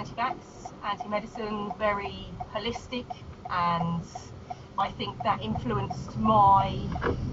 anti-vax, anti-medicine, very holistic, and I think that influenced my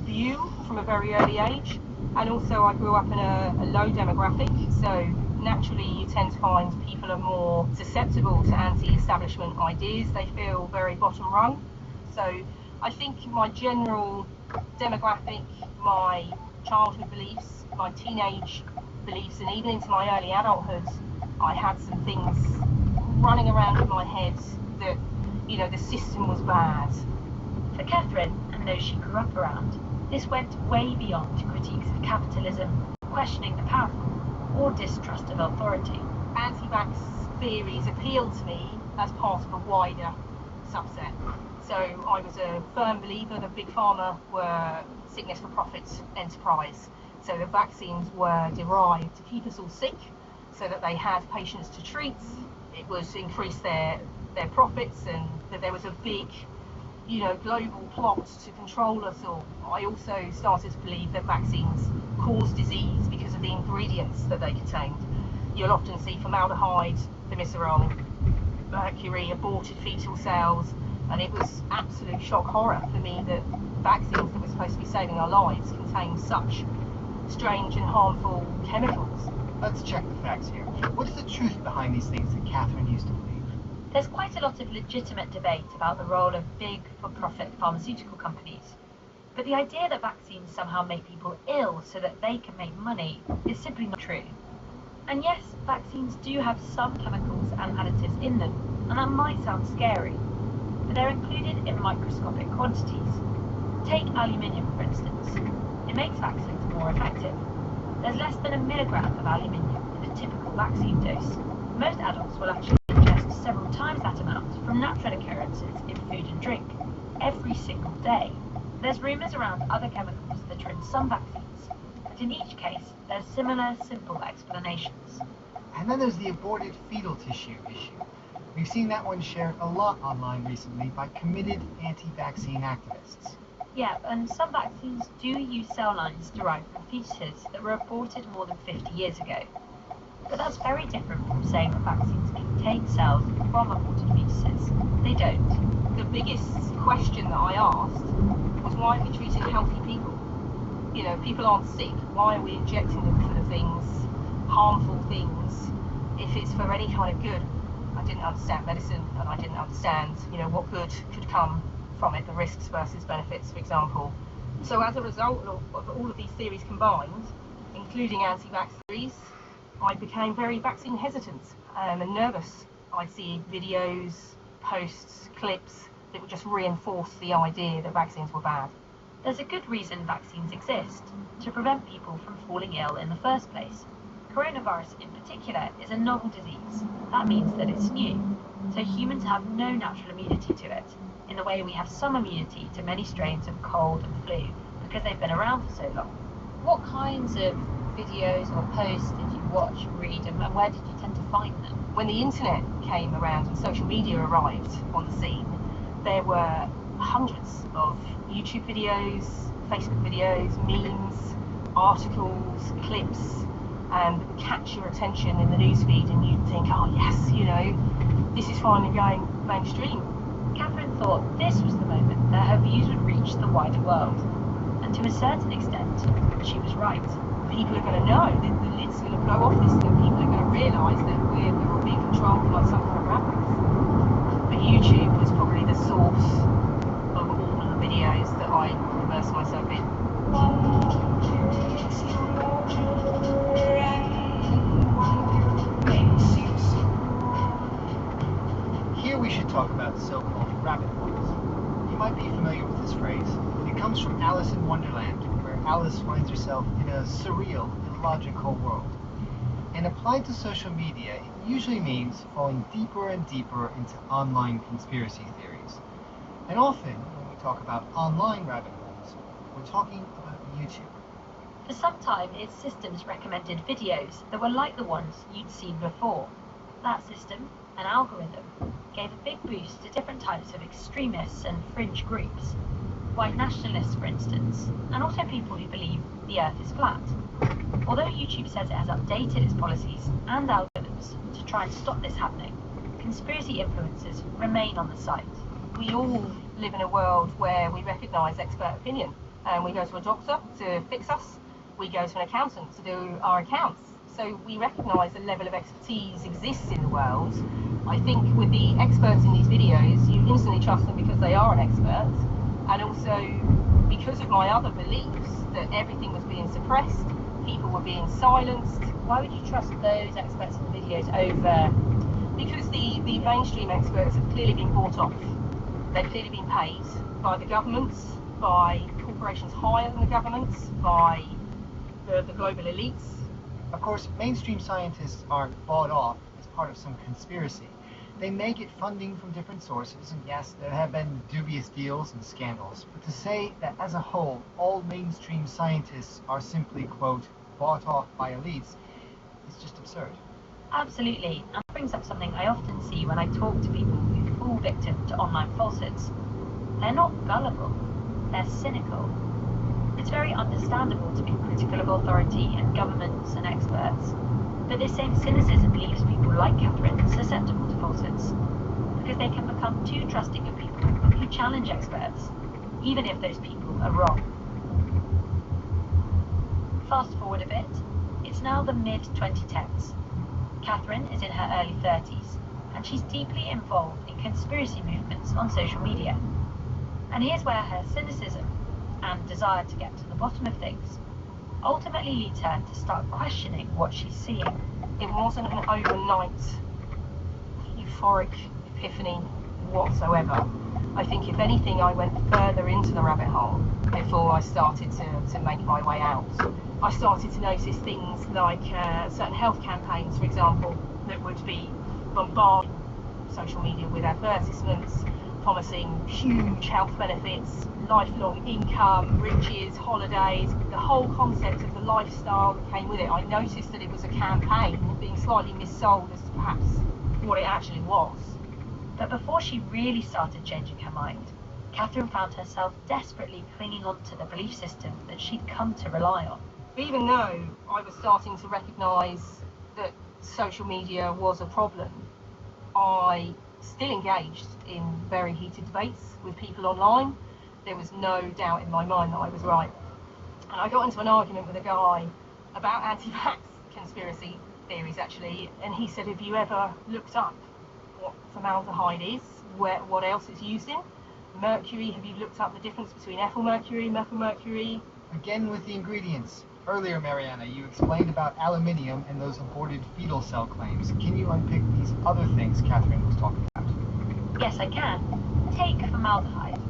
view from a very early age. And also I grew up in a low demographic, so naturally you tend to find people are more susceptible to anti-establishment ideas. They feel very bottom rung. So I think my general demographic, my childhood beliefs, my teenage beliefs, and even into my early adulthood, I had some things running around in my head that, you know, the system was bad. For Catherine, and those she grew up around, this went way beyond critiques of capitalism, questioning the powerful, or distrust of authority. Anti-vax theories appealed to me as part of a wider subset. So I was a firm believer that Big Pharma were sickness for profit enterprise. So the vaccines were derived to keep us all sick so that they had patients to treat. It was to increase their profits, and that there was a big, you know, global plot to control us all. I also started to believe that vaccines cause disease because of the ingredients that they contained. You'll often see formaldehyde, thimerosal, mercury, aborted fetal cells, and it was absolute shock horror for me that vaccines that were supposed to be saving our lives contain such strange and harmful chemicals. Let's check the facts here. What is the truth behind these things that Catherine used to believe? There's quite a lot of legitimate debate about the role of big for-profit pharmaceutical companies. But the idea that vaccines somehow make people ill so that they can make money is simply not true. And yes, vaccines do have some chemicals and additives in them, and that might sound scary, but they're included in microscopic quantities. Take aluminium, for instance. It makes vaccines more effective. There's less than 1 milligram of aluminium in a typical vaccine dose. Most adults will actually ingest several times that amount from natural occurrences in food and drink every single day. There's rumours around other chemicals that are in some vaccines, but in each case there's similar simple explanations. And then there's the aborted fetal tissue issue. We've seen that one shared a lot online recently by committed anti-vaccine activists. Yeah, and some vaccines do use cell lines derived from fetuses that were aborted more than 50 years ago. But that's very different from saying that vaccines contain cells from aborted fetuses. They don't. The biggest question that I asked was, why are we treating healthy people? You know, people aren't sick. Why are we injecting them full of things, harmful things, if it's for any kind of good? I didn't understand medicine, and I didn't understand, you know, what good could come from it, the risks versus benefits, for example. So as a result of all of these theories combined, including anti-vax theories, I became very vaccine hesitant and nervous. I'd see videos, posts, clips that would just reinforce the idea that vaccines were bad. There's a good reason vaccines exist, to prevent people from falling ill in the first place. Coronavirus in particular is a novel disease. That means that it's new, so humans have no natural immunity to it, in the way we have some immunity to many strains of cold and flu, because they've been around for so long. What kinds of videos or posts did you watch, read, and where did you tend to find them? When the internet came around and social media arrived on the scene, there were hundreds of YouTube videos, Facebook videos, memes, articles, clips, that would catch your attention in the newsfeed, and you'd think, oh yes, you know, this is finally going mainstream. Catherine thought this was the moment that her views would reach the wider world. And to a certain extent, she was right. People are going to know, the lid's going to blow off this thing. People are going to realise that we're all being controlled by some kind of rabbits. But YouTube was probably the source of all of the videos that I immersed myself in. Here we should talk about the so-called rabbit holes. You might be familiar with this phrase. It comes from Alice in Wonderland, where Alice finds herself in a surreal, illogical world. And applied to social media, it usually means falling deeper and deeper into online conspiracy theories. And often, when we talk about online rabbit holes, we're talking about YouTube. For some time, its systems recommended videos that were like the ones you'd seen before. That system, an algorithm, gave a big boost to different types of extremists and fringe groups. White nationalists, for instance, and also people who believe the Earth is flat. Although YouTube says it has updated its policies and algorithms to try and stop this happening, conspiracy influencers remain on the site. We all live in a world where we recognise expert opinion, and we go to a doctor to fix us, we go to an accountant to do our accounts. So we recognise a level of expertise exists in the world. I think with the experts in these videos, you instantly trust them because they are an expert, and also because of my other beliefs that everything was being suppressed, people were being silenced. Why would you trust those experts in the videos over? Because the mainstream experts have clearly been bought off. They've clearly been paid by the governments, by corporations higher than the governments, by the global elites. Of course, mainstream scientists aren't bought off as part of some conspiracy. They may get funding from different sources, and yes, there have been dubious deals and scandals, but to say that as a whole, all mainstream scientists are simply, quote, bought off by elites is just absurd. Absolutely, and that brings up something I often see when I talk to people who fall victim to online falsehoods. They're not gullible, they're cynical. It's very understandable to be critical of authority and governments and experts, but this same cynicism leaves people like Catherine susceptible to falsehoods, because they can become too trusting of people who challenge experts, even if those people are wrong. Fast forward a bit, it's now the mid-2010s. Catherine is in her early 30s, and she's deeply involved in conspiracy movements on social media. And here's where her cynicism and desire to get to the bottom of things ultimately leads her to start questioning what she's seeing. It wasn't an overnight euphoric epiphany whatsoever. I think if anything, I went further into the rabbit hole before I started to make my way out. I started to notice things like certain health campaigns, for example, that would be bombarding social media with advertisements promising huge health benefits, lifelong income, riches, holidays, the whole concept of the lifestyle that came with it. I noticed that it was a campaign being slightly missold as to perhaps what it actually was. But before she really started changing her mind, Catherine found herself desperately clinging on to the belief system that she'd come to rely on. Even though I was starting to recognise that social media was a problem, I still engaged in very heated debates with people online. There was no doubt in my mind that I was right. And I got into an argument with a guy about anti-vax conspiracy theories, actually, and he said, have you ever looked up what formaldehyde is, what else it's used in? Mercury, have you looked up the difference between ethyl mercury, methyl mercury? Again with the ingredients. Earlier, Mariana, you explained about aluminium and those aborted fetal cell claims. Can you unpick these other things Catherine was talking about? Yes, I can. Take formaldehyde.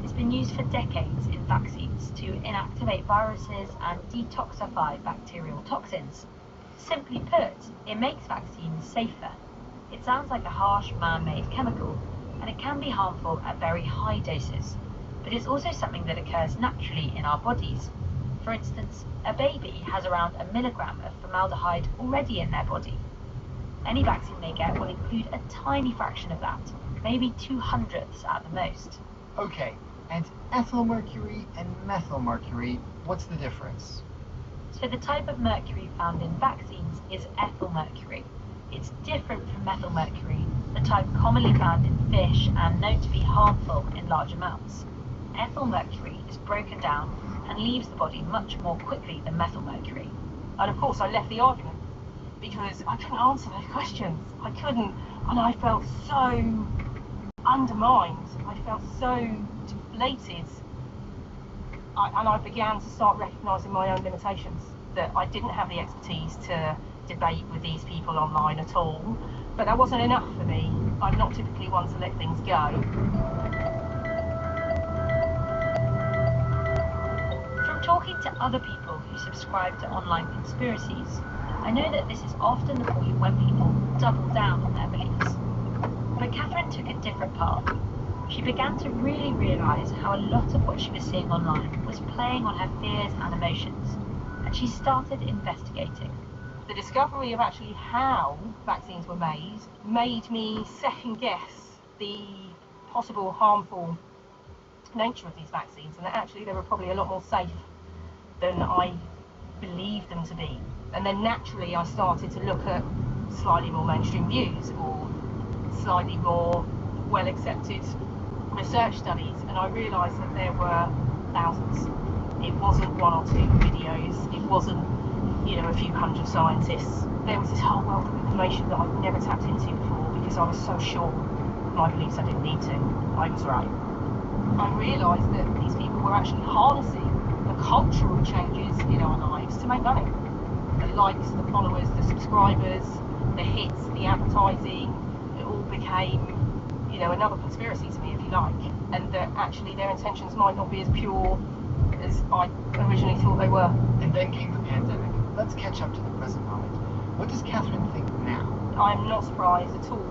It's been used for decades in vaccines to inactivate viruses and detoxify bacterial toxins. Simply put, it makes vaccines safer. It sounds like a harsh man-made chemical, and it can be harmful at very high doses, but it's also something that occurs naturally in our bodies. For instance, a baby has around 1 milligram of formaldehyde already in their body. Any vaccine they get will include a tiny fraction of that, maybe 2/100ths at the most. Okay, and ethyl mercury and methyl mercury, what's the difference? So the type of mercury found in vaccines is ethyl mercury. It's different from methyl mercury, the type commonly found in fish and known to be harmful in large amounts. Ethyl mercury is broken down and leaves the body much more quickly than methyl mercury. And of course I left the argument because I couldn't answer those questions. I couldn't, and I felt so undermined. I felt so deflated. And I began to start recognising my own limitations, that I didn't have the expertise to debate with these people online at all. But that wasn't enough for me. I'm not typically one to let things go. From talking to other people who subscribe to online conspiracies, I know that this is often the point when people double down on their beliefs. But Catherine took a different path. She began to really realise how a lot of what she was seeing online was playing on her fears and emotions, and she started investigating. The discovery of actually how vaccines were made me second guess the possible harmful nature of these vaccines, and that actually they were probably a lot more safe than I believed them to be. And then naturally I started to look at slightly more mainstream views, or slightly more well accepted research studies, and I realised that there were thousands. It wasn't one or two videos, it wasn't, a few hundred scientists. There was this whole wealth of information that I'd never tapped into before because I was so sure of my beliefs I didn't need to. I was right. I realised that these people were actually harnessing the cultural changes in our lives to make money. The likes, the followers, the subscribers, the hits, the advertising, it all became, another conspiracy to me, if you like, and that actually their intentions might not be as pure as I originally thought they were. And then came the pandemic. Let's catch up to the present moment. What does Catherine think now? I'm not surprised at all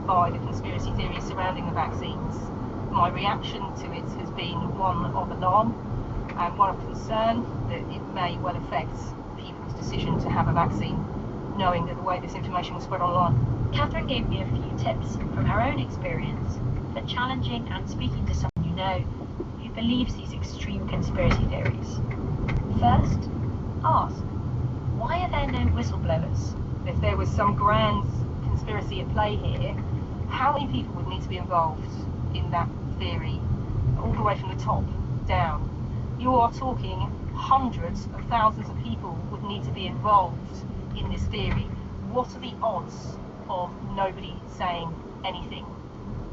by the conspiracy theories surrounding the vaccines. My reaction to it has been one of alarm and one of concern that it may well affect people's decision to have a vaccine, knowing that the way this information will spread online. Catherine gave me a few tips from her own experience for challenging and speaking to someone you know who believes these extreme conspiracy theories. First, ask, why are there no whistleblowers? If there was some grand conspiracy at play here, how many people would need to be involved in that theory, all the way from the top down? You are talking hundreds of thousands of people would need to be involved in this theory. What are the odds of nobody saying anything?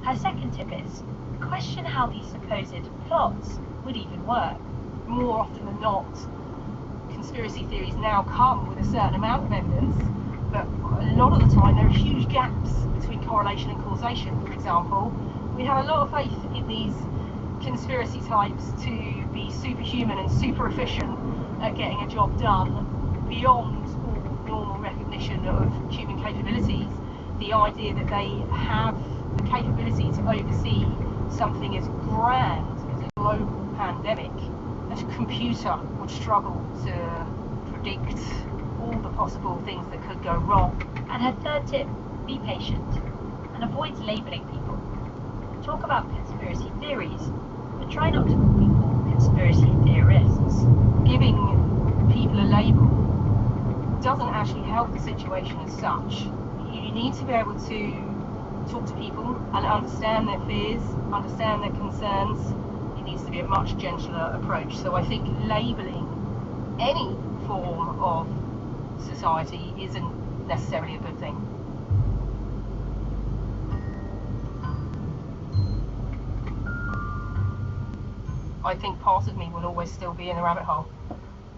Her second tip is, question how these supposed plots would even work. More often than not, conspiracy theories now come with a certain amount of evidence, but a lot of the time there are huge gaps between correlation and causation. For example, we have a lot of faith in these conspiracy types to be superhuman and super efficient at getting a job done beyond all normal recognition of human capabilities. The idea that they have the capability to oversee something as grand as a global pandemic, that a computer would struggle to predict all the possible things that could go wrong. And her third tip, be patient and avoid labelling people. Talk about conspiracy theories, but try not to call people conspiracy theorists. Giving people a label doesn't actually help the situation as such. You need to be able to talk to people and understand their fears, understand their concerns. It needs to be a much gentler approach. So I think labelling any form of society isn't necessarily a good thing. I think part of me will always still be in the rabbit hole.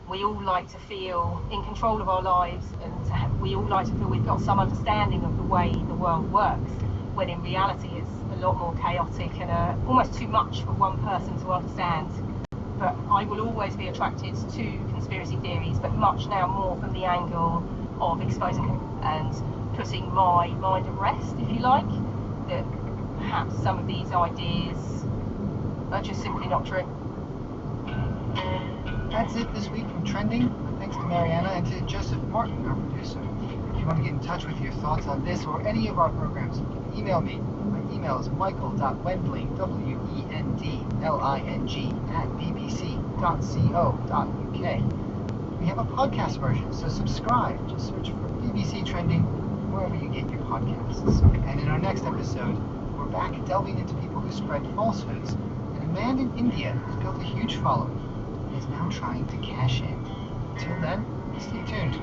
We all like to feel in control of our lives, and we all like to feel we've got some understanding of the way the world works, when in reality it's a lot more chaotic and almost too much for one person to understand. But I will always be attracted to conspiracy theories, but much now more from the angle of exposing and putting my mind at rest, if you like, that perhaps some of these ideas are just simply not true. That's it this week from Trending. Thanks to Mariana and to Joseph Martin, our producer. If you want to get in touch with your thoughts on this or any of our programs, you can email me. My email is michael.wendling, WENDLING, @bbc.co.uk. We have a podcast version, so subscribe. Just search for BBC Trending wherever you get your podcasts. And in our next episode, we're back delving into people who spread falsehoods, and a man in India who's built a huge following and is now trying to cash in. Until then, stay tuned.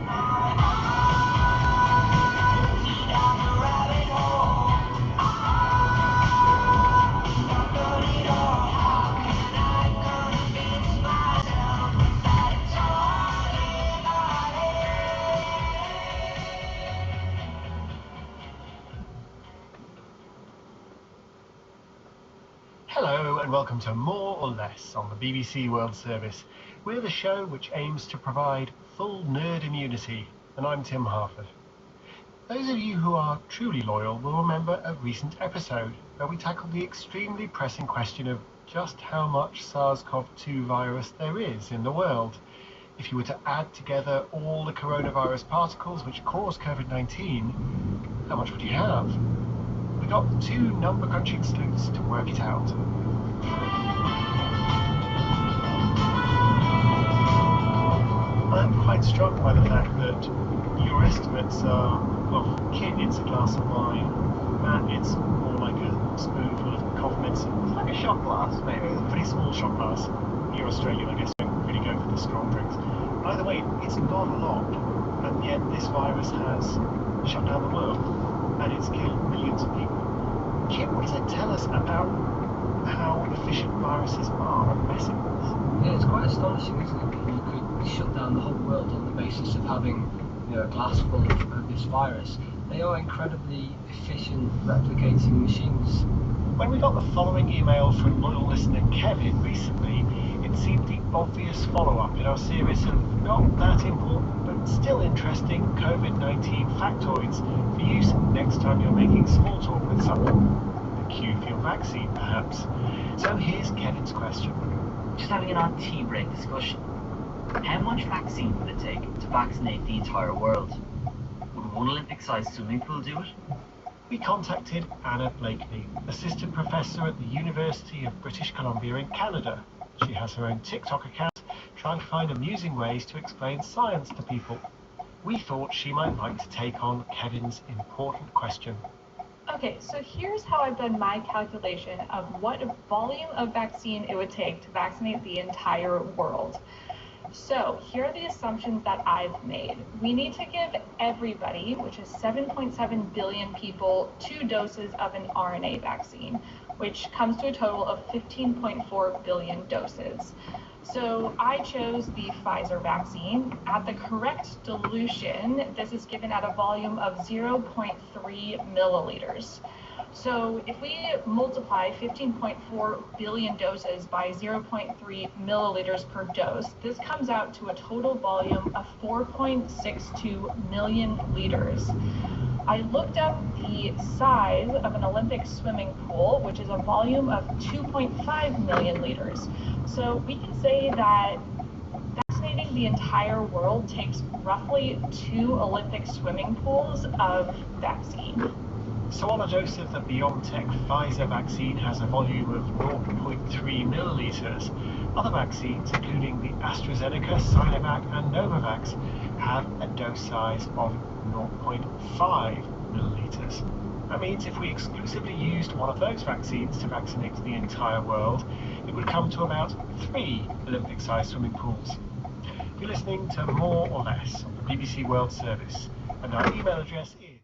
Hello and welcome to More or Less on the BBC World Service. We're the show which aims to provide full nerd immunity, and I'm Tim Harford. Those of you who are truly loyal will remember a recent episode where we tackled the extremely pressing question of just how much SARS-CoV-2 virus there is in the world. If you were to add together all the coronavirus particles which cause COVID-19, how much would you have? We got two number crunching sleuths to work it out. I'm quite struck by the fact that your estimates are of kid, it's a glass of wine, and it's more like a spoonful of cough medicine. It's like a shot glass, maybe. A pretty small shot glass. You're Australian, I guess, you don't really go for the strong drinks. Either way, it's not a lot, and yet this virus has shut down the world, and it's killed millions of people. Kim, what does it tell us about how efficient viruses are at messing with us? Yeah, it's quite astonishing, isn't it? You could shut down the whole world on the basis of having, a glass full of this virus. They are incredibly efficient replicating machines. When we got the following email from loyal listener Kevin recently, it seemed the obvious follow-up in our series of not that important but still interesting COVID-19 factoids for use next time you're making small talk with someone. The cue for your vaccine, perhaps. So here's Kevin's question. Just having an odd tea break discussion. How much vaccine would it take to vaccinate the entire world? Would one Olympic-sized swimming pool do it? We contacted Anna Blakely, assistant professor at the University of British Columbia in Canada. She has her own TikTok account, trying to find amusing ways to explain science to people. We thought she might like to take on Kevin's important question. Okay, so here's how I've done my calculation of what volume of vaccine it would take to vaccinate the entire world. So here are the assumptions that I've made. We need to give everybody, which is 7.7 billion people, 2 doses of an RNA vaccine, which comes to a total of 15.4 billion doses. So I chose the Pfizer vaccine. At the correct dilution, this is given at a volume of 0.3 milliliters. So if we multiply 15.4 billion doses by 0.3 milliliters per dose, this comes out to a total volume of 4.62 million liters. I looked up the size of an Olympic swimming pool, which is a volume of 2.5 million liters. So we can say that vaccinating the entire world takes roughly 2 Olympic swimming pools of vaccine. So on a dose of the BioNTech Pfizer vaccine has a volume of 0.3 milliliters, other vaccines, including the AstraZeneca, Sinovac and Novavax, have a dose size of 0.5 milliliters. That means if we exclusively used one of those vaccines to vaccinate the entire world, it would come to about 3 Olympic-sized swimming pools. You're listening to More or Less on the BBC World Service, and our email address is